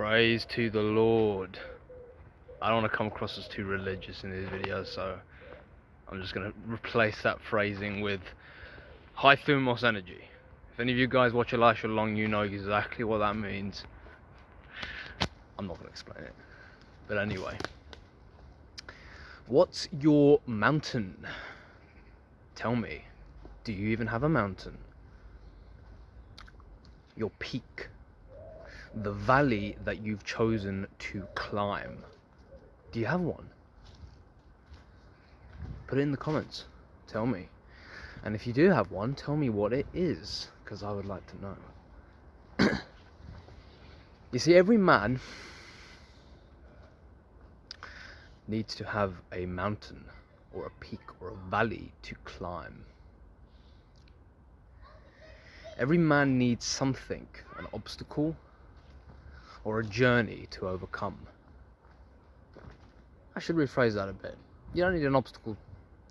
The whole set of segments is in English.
Praise to the Lord. I don't want to come across as too religious in these videos, so I'm just going to replace that phrasing with high thumos energy. If any of you guys watch Elisha long, you know exactly what that means. I'm not going to explain it. But anyway. What's your mountain? Tell me. Do you even have a mountain? Your peak. The valley that you've chosen to climb. Do you have one? Put it in the comments. Tell me. And if you do have one, tell me what it is, because I would like to know. You see, every man needs to have a mountain or a peak or a valley to climb. Every man needs something, an obstacle or a journey to overcome. I should rephrase that a bit. You don't need an obstacle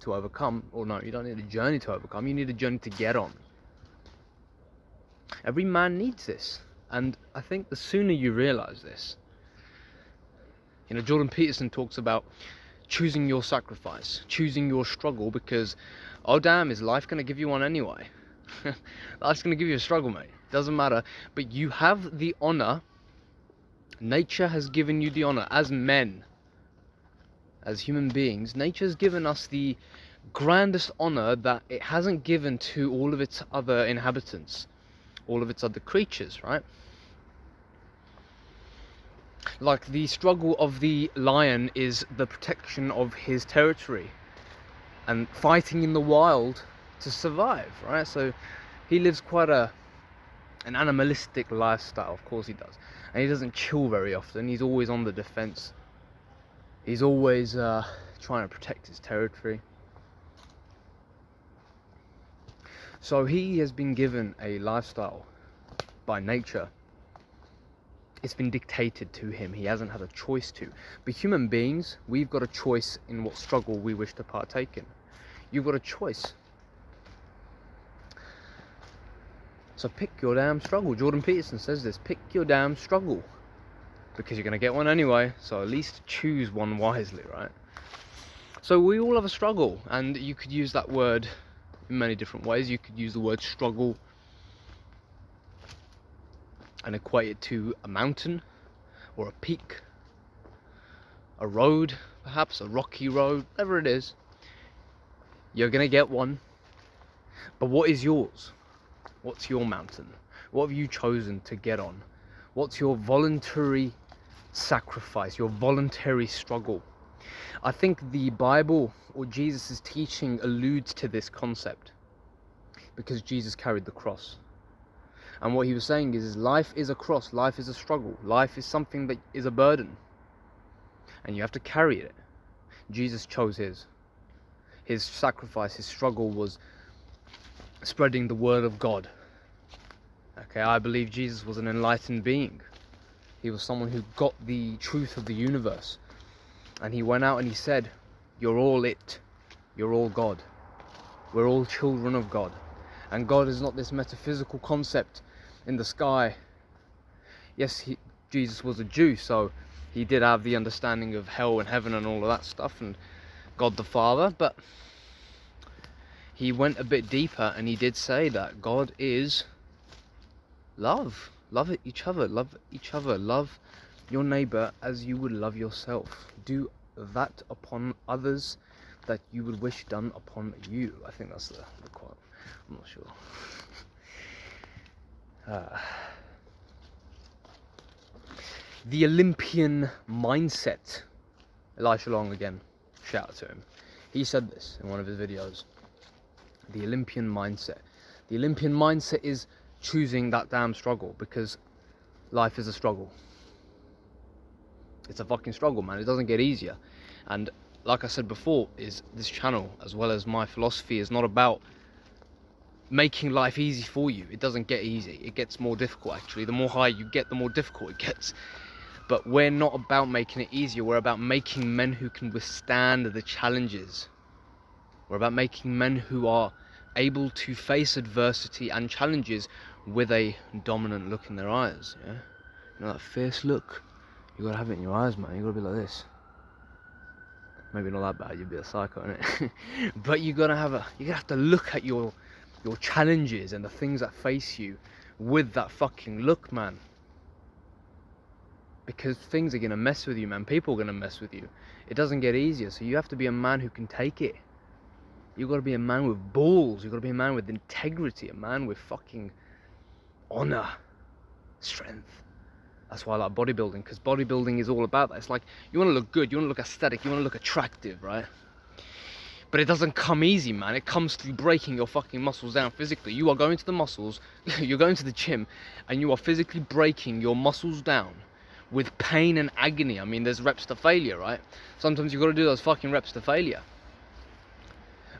to overcome, or no, you don't need a journey to overcome, you need a journey to get on. Every man needs this, and I think the sooner you realize this, Jordan Peterson talks about choosing your sacrifice, choosing your struggle, because, oh damn, is life going to give you one anyway? Life's going to give you a struggle, mate. Doesn't matter, but you have the honor. Nature has given you the honor. As men, as human beings, nature has given us the grandest honor that it hasn't given to all of its other inhabitants, all of its other creatures, right? Like the struggle of the lion is the protection of his territory and fighting in the wild to survive, right? So he lives quite an animalistic lifestyle, of course he does. And he doesn't chill very often. He's always on the defense. He's always trying to protect his territory. So he has been given a lifestyle by nature. It's been dictated to him. He hasn't had a choice to. But human beings, we've got a choice in what struggle we wish to partake in. You've got a choice. So pick your damn struggle. Jordan Peterson says this. Pick your damn struggle. Because you're going to get one anyway. So at least choose one wisely, right? So we all have a struggle. And you could use that word in many different ways. You could use the word struggle and equate it to a mountain or a peak. A road, perhaps. A rocky road. Whatever it is. You're going to get one. But what is yours? What's your mountain? What have you chosen to get on? What's your voluntary sacrifice, your voluntary struggle? I think the Bible or Jesus' teaching alludes to this concept because Jesus carried the cross. And what he was saying is life is a cross, life is a struggle, life is something that is a burden. And you have to carry it. Jesus chose his. His sacrifice, his struggle was spreading the word of God. Okay, I believe Jesus was an enlightened being. He was someone who got the truth of the universe. And he went out and he said, you're all it. You're all God. We're all children of God. And God is not this metaphysical concept in the sky. Yes, Jesus was a Jew, so he did have the understanding of hell and heaven and all of that stuff, and God the Father, but he went a bit deeper and he did say that God is love. Love each other. Love each other. Love your neighbor as you would love yourself. Do that upon others that you would wish done upon you. I think that's the quote. I'm not sure. The Olympian mindset. Elisha Long again. Shout out to him. He said this in one of his videos. The Olympian mindset. The Olympian mindset is choosing that damn struggle, because life is a struggle. It's a fucking struggle, man. It doesn't get easier. And like I said before, is this channel, as well as my philosophy, is not about making life easy for you. It doesn't get easy. It gets more difficult, actually. The more high you get, the more difficult it gets. But we're not about making it easier. We're about making men who can withstand the challenges. We're about making men who are able to face adversity and challenges with a dominant look in their eyes. Yeah? You know that fierce look? You gotta have it in your eyes, man. You gotta be like this. Maybe not that bad, you'd be a psycho, innit? But you gotta have to look at your challenges and the things that face you with that fucking look, man. Because things are gonna mess with you, man. People are gonna mess with you. It doesn't get easier, so you have to be a man who can take it. You gotta be a man with balls. You gotta be a man with integrity, a man with fucking honor, strength. That's why I like bodybuilding, because bodybuilding is all about that. It's like, you want to look good, you want to look aesthetic, you want to look attractive, right? But it doesn't come easy, man. It comes through breaking your fucking muscles down physically. You are going to the muscles, you're going to the gym, and you are physically breaking your muscles down with pain and agony. I mean, there's reps to failure, right? Sometimes you've got to do those fucking reps to failure.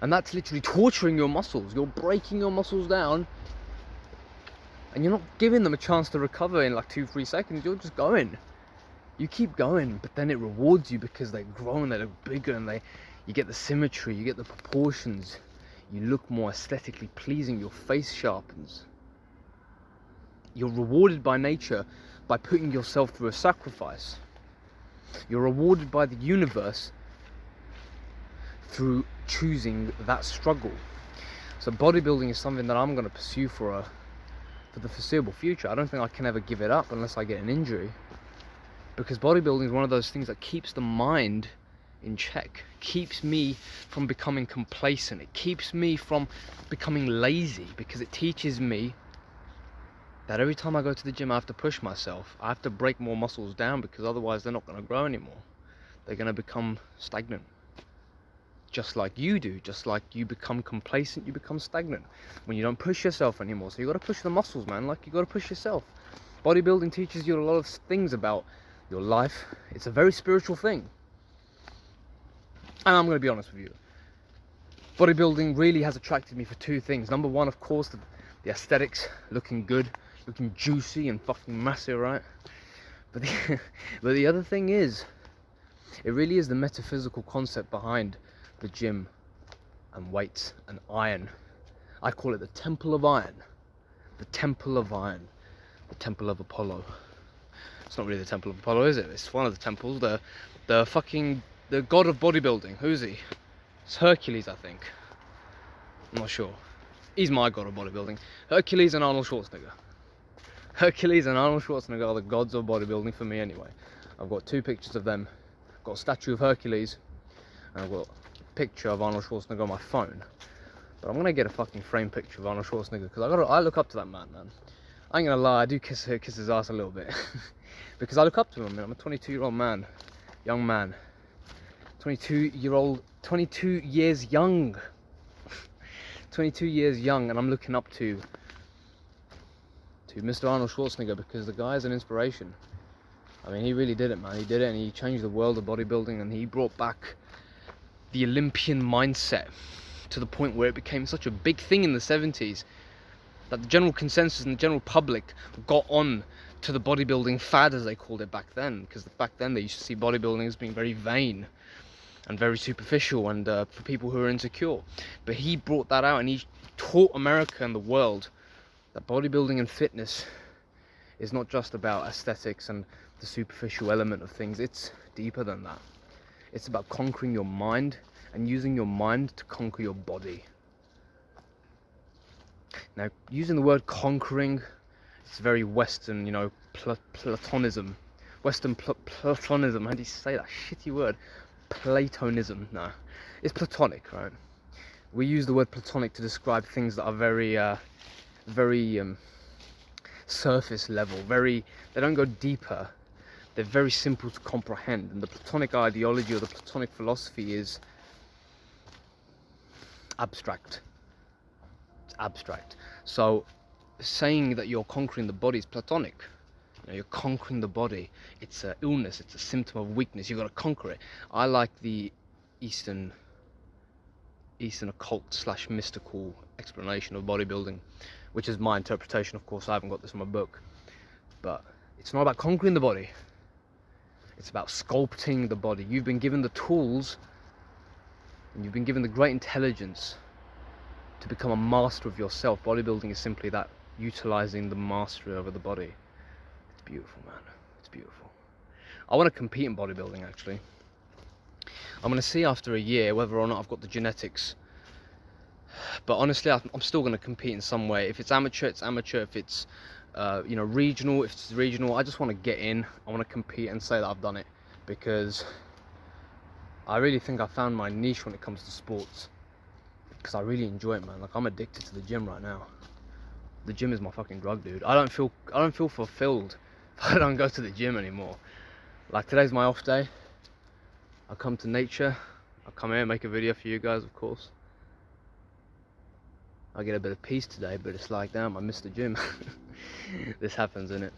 And that's literally torturing your muscles. You're breaking your muscles down, and you're not giving them a chance to recover in like 2-3 seconds. You're just going. You keep going, but then it rewards you because they grow and they look bigger, and you get the symmetry, you get the proportions. You look more aesthetically pleasing, your face sharpens. You're rewarded by nature by putting yourself through a sacrifice. You're rewarded by the universe through choosing that struggle. So bodybuilding is something that I'm going to pursue for the foreseeable future. I don't think I can ever give it up unless I get an injury, because bodybuilding is one of those things that keeps the mind in check, keeps me from becoming complacent, it keeps me from becoming lazy, because it teaches me that every time I go to the gym I have to push myself. I have to break more muscles down, because otherwise they're not going to grow anymore. They're going to become stagnant. Just like you do, just like you become complacent, you become stagnant when you don't push yourself anymore. So you got to push the muscles, man. Like, you got to push yourself. Bodybuilding teaches you a lot of things about your life. It's a very spiritual thing. And I'm going to be honest with you, bodybuilding really has attracted me for two things. Number one, of course, the aesthetics, looking good, looking juicy and fucking massive, right? But the other thing is, it really is the metaphysical concept behind the gym and weights and iron. I call it the Temple of Iron. The Temple of Iron. The Temple of Apollo. It's not really the Temple of Apollo, is it? It's one of the temples. The god of bodybuilding. Who's he? It's Hercules, I think. I'm not sure. He's my god of bodybuilding. Hercules and Arnold Schwarzenegger. Hercules and Arnold Schwarzenegger are the gods of bodybuilding for me anyway. I've got two pictures of them. I've got a statue of Hercules, and I've got picture of Arnold Schwarzenegger on my phone, but I'm gonna get a fucking framed picture of Arnold Schwarzenegger, because I look up to that man. I ain't gonna lie, I do kiss his ass a little bit because I look up to him. I'm a 22-year-old man, young man, 22 years young, 22 years young, and I'm looking up to Mr. Arnold Schwarzenegger, because the guy is an inspiration. I mean, he really did it, man. He did it, and he changed the world of bodybuilding, and he brought back the Olympian mindset to the point where it became such a big thing in the 70s that the general consensus and the general public got on to the bodybuilding fad, as they called it back then, because back then they used to see bodybuilding as being very vain and very superficial, and for people who are insecure. But he brought that out, and he taught America and the world that bodybuilding and fitness is not just about aesthetics and the superficial element of things. It's deeper than that. It's about conquering your mind and using your mind to conquer your body. Now, using the word conquering, it's very Western, you know, Platonism. Western Platonism, how do you say that shitty word? Platonism, no. It's Platonic, right? We use the word Platonic to describe things that are very surface level, they don't go deeper. They're very simple to comprehend, and the Platonic ideology or the Platonic philosophy is abstract. It's abstract. So saying that you're conquering the body is Platonic. You know, you're conquering the body. It's an illness. It's a symptom of weakness. You've got to conquer it. I like the Eastern occult / mystical explanation of bodybuilding, which is my interpretation. Of course, I haven't got this in my book, but it's not about conquering the body. It's about sculpting the body. You've been given the tools, and you've been given the great intelligence to become a master of yourself. Bodybuilding is simply that, utilizing the mastery over the body. It's beautiful, man. It's beautiful. I want to compete in bodybuilding, actually. I'm going to see after a year whether or not I've got the genetics. But honestly, I'm still going to compete in some way. If it's amateur, it's amateur. If it's regional, if it's regional, I just want to get in. I want to compete and say that I've done it, because I really think I found my niche when it comes to sports, because I really enjoy it, man. Like, I'm addicted to the gym right now. The gym is my fucking drug, dude. I don't feel fulfilled if I don't go to the gym anymore. Like, today's my off day. I come to nature. I come here and make a video for you guys, of course. I get a bit of peace today, but it's like, damn, I missed the gym. This happens, innit?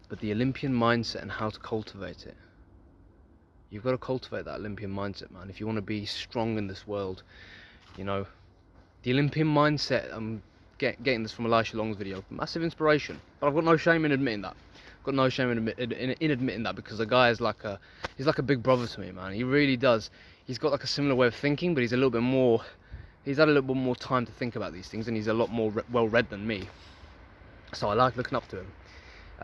But the Olympian mindset and how to cultivate it. You've got to cultivate that Olympian mindset, man. If you want to be strong in this world, you know, the Olympian mindset. I'm getting this from Elisha Long's video. Massive inspiration, but I've got no shame in admitting that. I've got no shame in admitting that, because the guy is he's like a big brother to me, man. He really does. He's got like a similar way of thinking, but he's a little bit more. He's had a little bit more time to think about these things, and he's a lot more well-read than me. So I like looking up to him.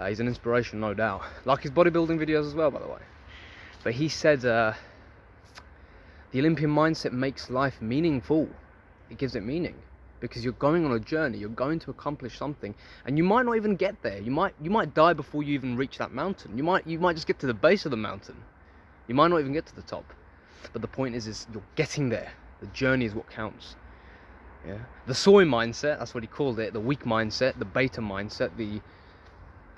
He's an inspiration, no doubt. Like his bodybuilding videos as well, by the way. But he said the Olympian mindset makes life meaningful. It gives it meaning, because you're going on a journey. You're going to accomplish something, and you might not even get there. You might die before you even reach that mountain. You might just get to the base of the mountain. You might not even get to the top. But the point is you're getting there. The journey is what counts. Yeah. The soy mindset, that's what he called it. The weak mindset, the beta mindset, the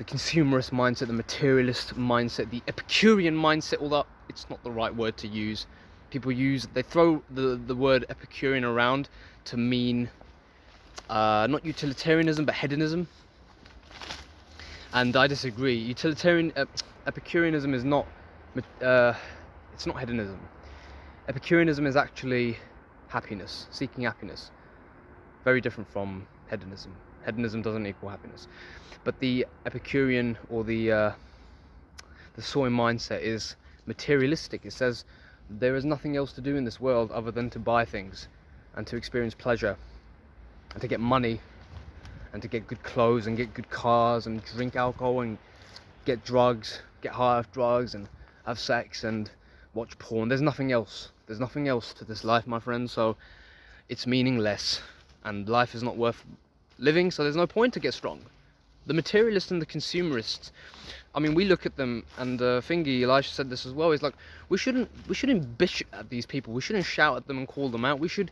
consumerist mindset, the materialist mindset, the Epicurean mindset, although it's not the right word to use. They throw the word Epicurean around to mean not utilitarianism, but hedonism. And I disagree. Epicureanism is not, it's not hedonism. Epicureanism is actually happiness, seeking happiness. Very different from hedonism. Hedonism doesn't equal happiness. But the Epicurean, or the soy mindset, is materialistic. It says there is nothing else to do in this world other than to buy things and to experience pleasure and to get money and to get good clothes and get good cars and drink alcohol and get drugs, get high off drugs and have sex and watch porn. There's nothing else. There's nothing else to this life, my friend. So it's meaningless, and life is not worth living. So there's no point to get strong. The materialists and the consumerists, I mean, we look at them, and Fingy, Elisha said this as well. He's like, we shouldn't bitch at these people. We shouldn't shout at them and call them out. We should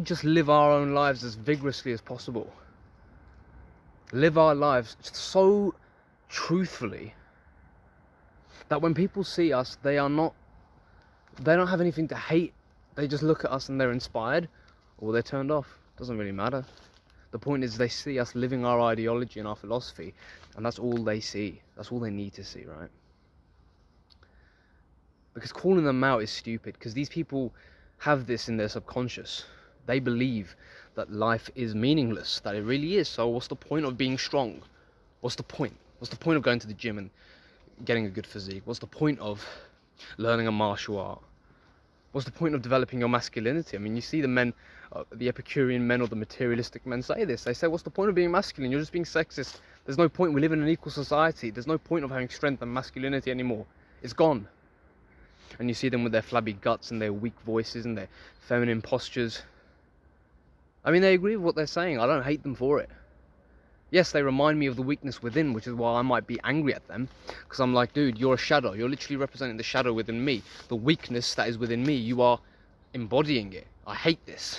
just live our own lives as vigorously as possible. Live our lives so truthfully that when people see us, they don't have anything to hate. They just look at us and they're inspired, or they're turned off. Doesn't really matter. The point is, they see us living our ideology and our philosophy, and that's all they see. That's all they need to see, right? Because calling them out is stupid, because these people have this in their subconscious. They believe that life is meaningless, that it really is. So what's the point of being strong? What's the point? What's the point of going to the gym and getting a good physique? What's the point of learning a martial art? What's the point of developing your masculinity? I mean, you see the men, the Epicurean men or the materialistic men say this. They say, what's the point of being masculine? You're just being sexist. There's no point. We live in an equal society. There's no point of having strength and masculinity anymore. It's gone. And you see them with their flabby guts and their weak voices and their feminine postures. I mean, they agree with what they're saying. I don't hate them for it. Yes, they remind me of the weakness within, which is why I might be angry at them. Because I'm like, dude, you're a shadow. You're literally representing the shadow within me. The weakness that is within me, you are embodying it. I hate this.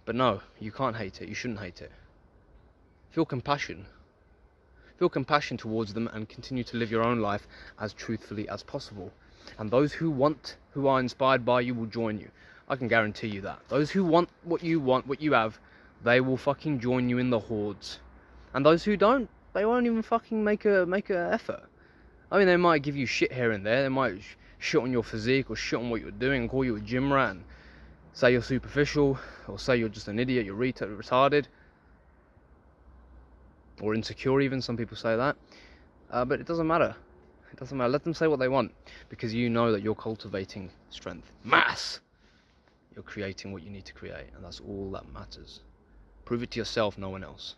But no, you can't hate it. You shouldn't hate it. Feel compassion. Feel compassion towards them and continue to live your own life as truthfully as possible. And those who are inspired by you will join you. I can guarantee you that. Those who want, what you have, they will fucking join you in the hordes. And those who don't, they won't even fucking make a effort. I mean, they might give you shit here and there. They might shit on your physique or shit on what you're doing and call you a gym rat and say you're superficial, or say you're just an idiot, you're retarded, or insecure even. Some people say that. But it doesn't matter. It doesn't matter. Let them say what they want, because you know that you're cultivating strength. Mass! You're creating what you need to create, and that's all that matters. Prove it to yourself, no one else.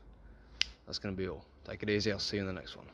That's going to be all. Take it easy. I'll see you in the next one.